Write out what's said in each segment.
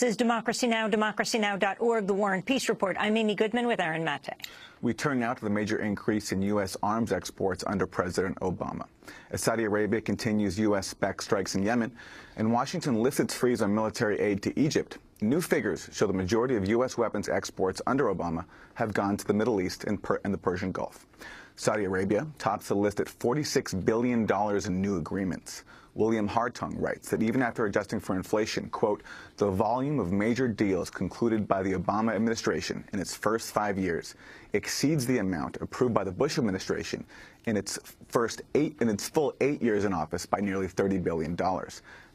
This is Democracy Now!, democracynow.org, the War and Peace Report. I'm Amy Goodman with Aaron Mate. We turn now to the major increase in U.S. arms exports under President Obama. As Saudi Arabia continues U.S. spec strikes in Yemen, and Washington lifts its freeze on military aid to Egypt, new figures show the majority of U.S. weapons exports under Obama have gone to the Middle East and the Persian Gulf. Saudi Arabia tops the list at $46 billion in new agreements. William Hartung writes that even after adjusting for inflation, quote, the volume of major deals concluded by the Obama administration in its first 5 years exceeds the amount approved by the Bush administration in its full 8 years in office by nearly $30 billion.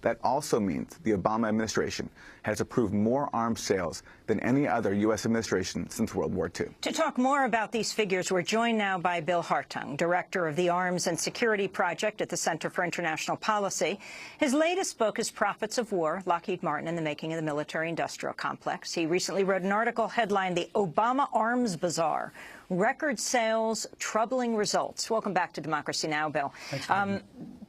That also means the Obama administration has approved more arms sales than any other U.S. administration since World War II. To talk more about these figures, we're joined now by Bill Hartung, director of the Arms and Security Project at the Center for International Policy. His latest book is Profits of War, Lockheed Martin and the Making of the Military-Industrial Complex. He recently wrote an article headlined The Obama Arms Bazaar, Record Sales, Troubling Results. Welcome back to Democracy Now!, Bill.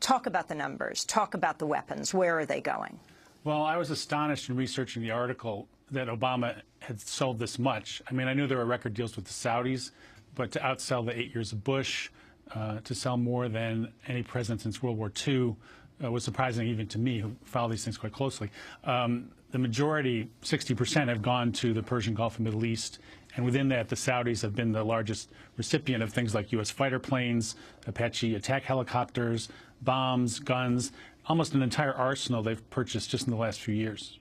Talk about the numbers. Talk about the weapons. Where are they going? Well, I was astonished in researching the article that Obama had sold this much. I mean, I knew there were record deals with the Saudis, but to outsell the 8 years of Bush, to sell more than any president since World War II was surprising even to me, who follow these things quite closely. The majority, 60%, have gone to the Persian Gulf and Middle East. And within that, the Saudis have been the largest recipient of things like U.S. fighter planes, Apache attack helicopters, bombs, guns, almost an entire arsenal they've purchased just in the last few years.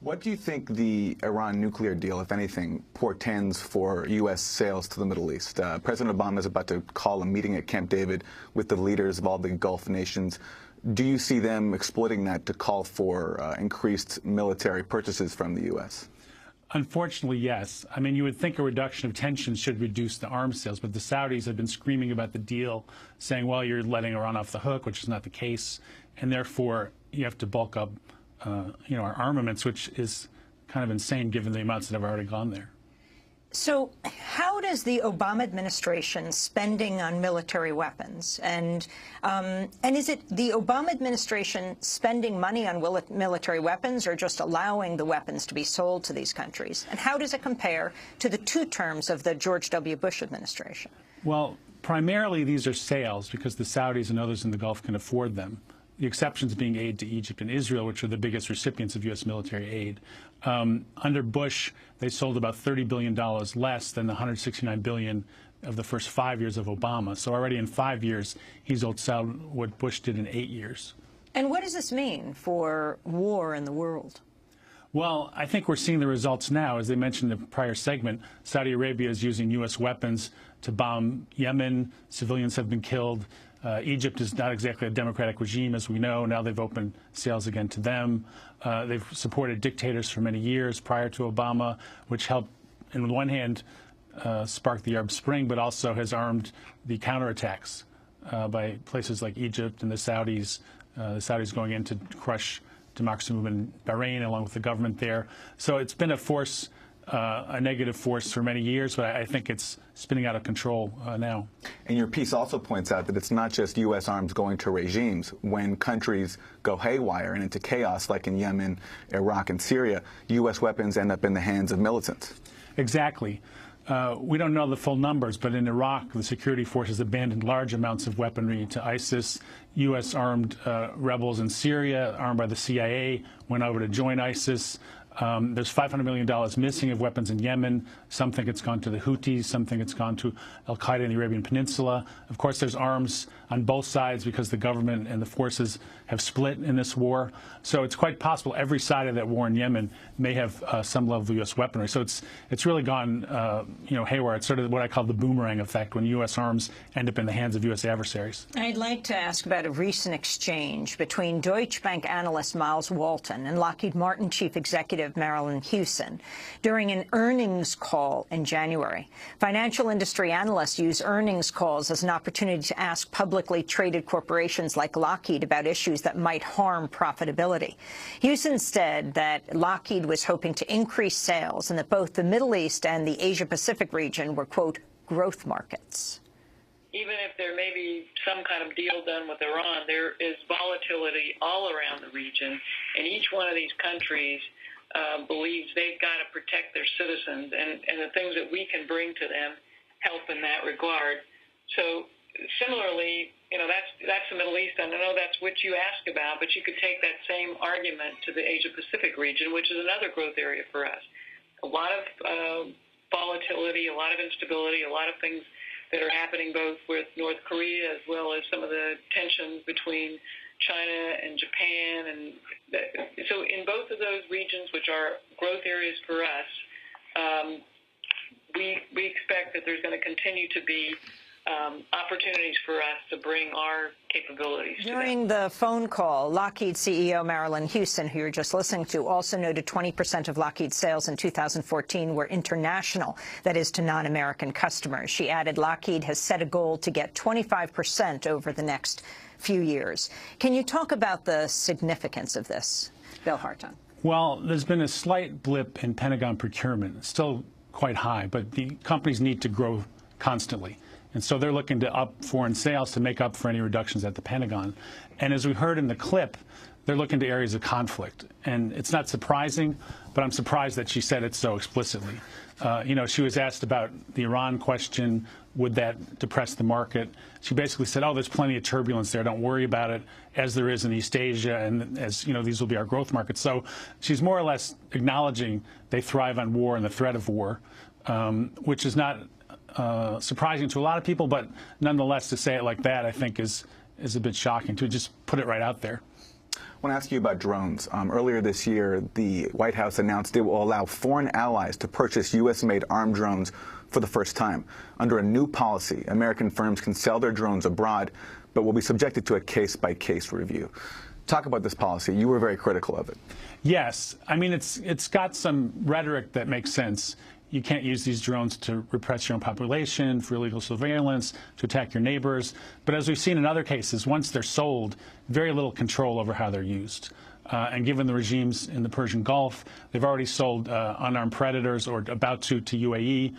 What do you think the Iran nuclear deal, if anything, portends for U.S. sales to the Middle East? President Obama is about to call a meeting at Camp David with the leaders of all the Gulf nations. Do you see them exploiting that to call for increased military purchases from the U.S.? Unfortunately, yes. I mean, you would think a reduction of tensions should reduce the arms sales, but the Saudis have been screaming about the deal, saying, well, you're letting Iran off the hook, which is not the case, and therefore you have to bulk up our armaments, which is kind of insane given the amounts that have already gone there. So how does the Obama administration spending on military weapons, and is it the Obama administration spending money on military weapons or just allowing the weapons to be sold to these countries? And how does it compare to the 2 terms of the George W. Bush administration? Well, primarily these are sales because the Saudis and others in the Gulf can afford them. The exceptions being aid to Egypt and Israel, which are the biggest recipients of U.S. military aid. Under Bush, they sold about $30 billion less than the $169 billion of the first 5 years of Obama. So already in 5 years, he's outsold what Bush did in 8 years. And what does this mean for war in the world? Well, I think we're seeing the results now. As they mentioned in the prior segment, Saudi Arabia is using U.S. weapons to bomb Yemen. Civilians have been killed. Egypt is not exactly a democratic regime, as we know. Now they've opened sales again to them. They've supported dictators for many years prior to Obama, which helped, on one hand, spark the Arab Spring, but also has armed the counterattacks by places like Egypt and the Saudis going in to crush democracy movement in Bahrain, along with the government there. So it's been a force, a negative force for many years, but I think it's spinning out of control now. And your piece also points out that it's not just U.S. arms going to regimes. When countries go haywire and into chaos, like in Yemen, Iraq, and Syria, U.S. weapons end up in the hands of militants. Exactly. We don't know the full numbers, but in Iraq, the security forces abandoned large amounts of weaponry to ISIS. U.S. armed rebels in Syria, armed by the CIA, went over to join ISIS. There's $500 million missing of weapons in Yemen. Some think it's gone to the Houthis. Some think it's gone to al-Qaeda in the Arabian Peninsula. Of course, there's arms on both sides because the government and the forces have split in this war. So it's quite possible every side of that war in Yemen may have some level of U.S. weaponry. So it's really gone haywire. It's sort of what I call the boomerang effect when U.S. arms end up in the hands of U.S. adversaries. I'd like to ask about a recent exchange between Deutsche Bank analyst Miles Walton and Lockheed Martin chief executive Marillyn Hewson during an earnings call in January. Financial industry analysts use earnings calls as an opportunity to ask publicly traded corporations like Lockheed about issues that might harm profitability. Hewson said that Lockheed was hoping to increase sales and that both the Middle East and the Asia-Pacific region were, quote, growth markets. Even if there may be some kind of deal done with Iran, there is volatility all around the region, and each one of these countries believes they've got to protect their citizens, and the things that we can bring to them help in that regard. So similarly, that's the Middle East, and I know that's what you asked about, but you could take that same argument to the Asia-Pacific region, which is another growth area for us. A lot of volatility, a lot of instability, a lot of things that are happening both with North Korea as well as some of the tensions between China and Japan. And so in both of those regions, which are growth areas for us, we expect that there's going to continue to be opportunities for us to bring our capabilities to them. During the phone call, Lockheed CEO Marilyn Houston, who you're just listening to, also noted 20% of Lockheed's sales in 2014 were international, that is, to non-American customers. She added Lockheed has set a goal to get 25% over the next few years. Can you talk about the significance of this, Bill Hartung? Well, there's been a slight blip in Pentagon procurement. It's still quite high, but the companies need to grow constantly. And so they're looking to up foreign sales to make up for any reductions at the Pentagon. And as we heard in the clip, they're looking to areas of conflict. And it's not surprising, but I'm surprised that she said it so explicitly. She was asked about the Iran question, would that depress the market? She basically said, oh, there's plenty of turbulence there, don't worry about it, as there is in East Asia, and as these will be our growth markets. So she's more or less acknowledging they thrive on war and the threat of war, which is not surprising to a lot of people, but nonetheless, to say it like that, I think, is a bit shocking, to just put it right out there. I want to ask you about drones. Earlier this year, the White House announced it will allow foreign allies to purchase U.S.-made armed drones for the first time. Under a new policy, American firms can sell their drones abroad, but will be subjected to a case-by-case review. Talk about this policy. You were very critical of it. Yes. I mean, it's got some rhetoric that makes sense. You can't use these drones to repress your own population, for illegal surveillance, to attack your neighbors. But as we've seen in other cases, once they're sold, very little control over how they're used. And given the regimes in the Persian Gulf, they've already sold unarmed predators, or about to UAE.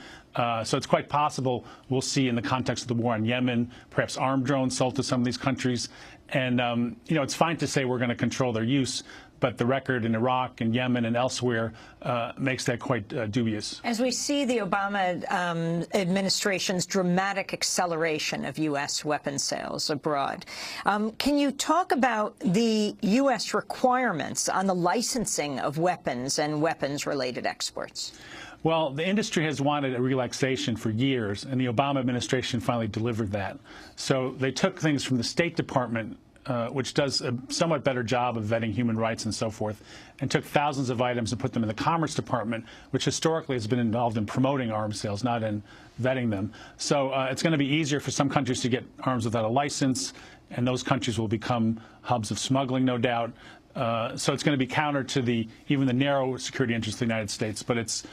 So it's quite possible we'll see, in the context of the war on Yemen, perhaps armed drones sold to some of these countries. And, it's fine to say we're going to control their use, but the record in Iraq and Yemen and elsewhere makes that quite dubious. As we see the Obama administration's dramatic acceleration of U.S. weapons sales abroad, can you talk about the U.S. requirements on the licensing of weapons and weapons-related exports? Well, the industry has wanted a relaxation for years, and the Obama administration finally delivered that. So they took things from the State Department, which does a somewhat better job of vetting human rights and so forth, and took thousands of items and put them in the Commerce Department, which historically has been involved in promoting arms sales, not in vetting them. So it's going to be easier for some countries to get arms without a license, and those countries will become hubs of smuggling, no doubt. So it's going to be counter to even the narrow security interests of the United States, but it's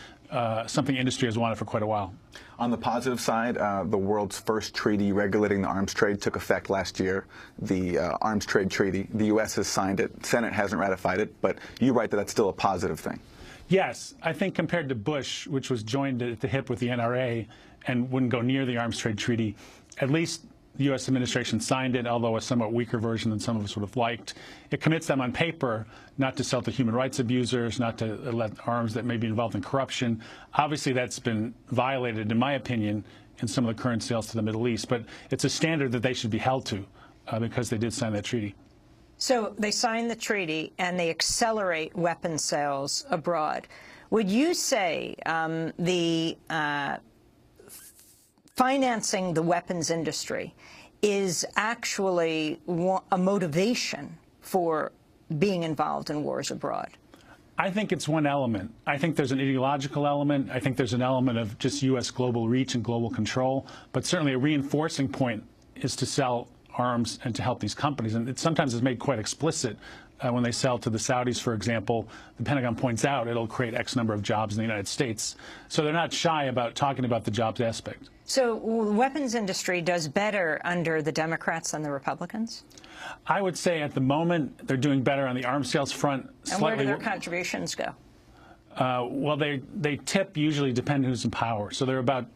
something industry has wanted for quite a while. On the positive side, the world's first treaty regulating the arms trade took effect last year, the Arms Trade Treaty. The U.S. has signed it. Senate hasn't ratified it, but you write that that's still a positive thing. Yes. I think compared to Bush, which was joined at the hip with the NRA and wouldn't go near the Arms Trade Treaty, at least the U.S. administration signed it, although a somewhat weaker version than some of us would have liked. It commits them on paper not to sell to human rights abusers, not to let arms that may be involved in corruption. Obviously, that's been violated, in my opinion, in some of the current sales to the Middle East. But it's a standard that they should be held to because they did sign that treaty. So they signed the treaty, and they accelerate weapons sales abroad. Would you say financing the weapons industry is actually a motivation for being involved in wars abroad? I think it's one element. I think there's an ideological element. I think there's an element of just U.S. global reach and global control. But certainly a reinforcing point is to sell arms and to help these companies. And it sometimes is made quite explicit when they sell to the Saudis, for example. The Pentagon points out it'll create X number of jobs in the United States. So they're not shy about talking about the jobs aspect. So the weapons industry does better under the Democrats than the Republicans? I would say at the moment they're doing better on the arms sales front. And where do their contributions go? Well, they tip usually depending who's in power. So they're about,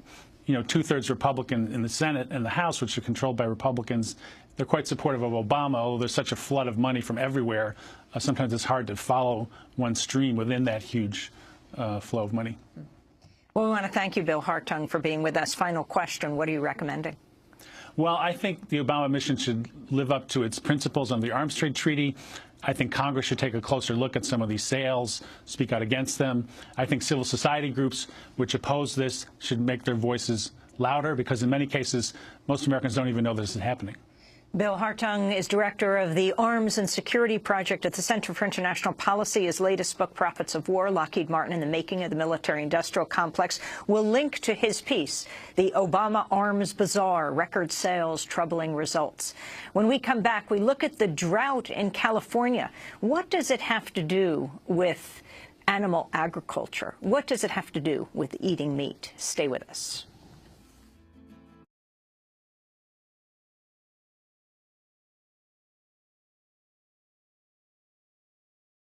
two-thirds Republican in the Senate and the House, which are controlled by Republicans. They're quite supportive of Obama, although there's such a flood of money from everywhere. sometimes it's hard to follow one stream within that huge flow of money. Well, we want to thank you, Bill Hartung, for being with us. Final question, what are you recommending? Well, I think the Obama administration should live up to its principles on the Arms Trade Treaty. I think Congress should take a closer look at some of these sales, speak out against them. I think civil society groups which oppose this should make their voices louder, because in many cases, most Americans don't even know this is happening. Bill Hartung is director of the Arms and Security Project at the Center for International Policy. His latest book, Prophets of War, Lockheed Martin and the Making of the Military-Industrial Complex, will link to his piece, The Obama Arms Bazaar, Record Sales, Troubling Results. When we come back, we look at the drought in California. What does it have to do with animal agriculture? What does it have to do with eating meat? Stay with us.